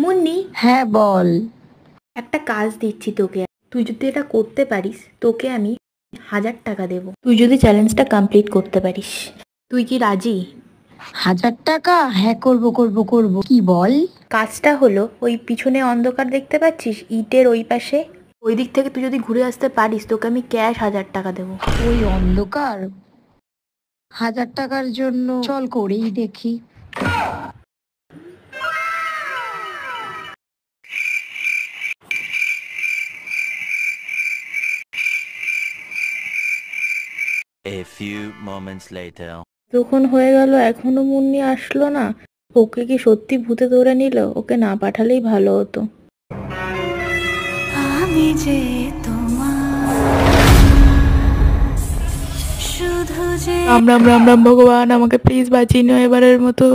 মুন্নি, হ্যাঁ বল। একটা কাজ দিচ্ছি তোকে। তুই যদি এটা করতে পারিস তোকে আমি 1000 টাকা দেবো, তুই যদি চ্যালেঞ্জটা কমপ্লিট করতে পারিস। তুই কি রাজি? 1000 টাকা? হ্যাঁ, করবো করবো করবো, কি বল। কাজটা হলো, ওই পিছনে অন্ধকার দেখতে পাচ্ছিস ইটের ওই পাশে, ওই দিক থেকে তুই যদি ঘুরে আসতে পারিস তোকে আমি ক্যাশ 1000 টাকা দেবো। ওই অন্ধকার? 1000 টাকার জন্য চল করেই দেখি। A few moments later. তখন হয়ে গেল, এখনো মুন্নি আসলো না। ওকে কি সত্যি ভূতে ধরে নিল? ওকে না পাঠালেই ভালো হতো। আমি যে তোমার শুধু যে রাম রাম রাম রাম ভগবান, আমাকে প্লিজ বাঁচিয়ে নিও এবারের মতো।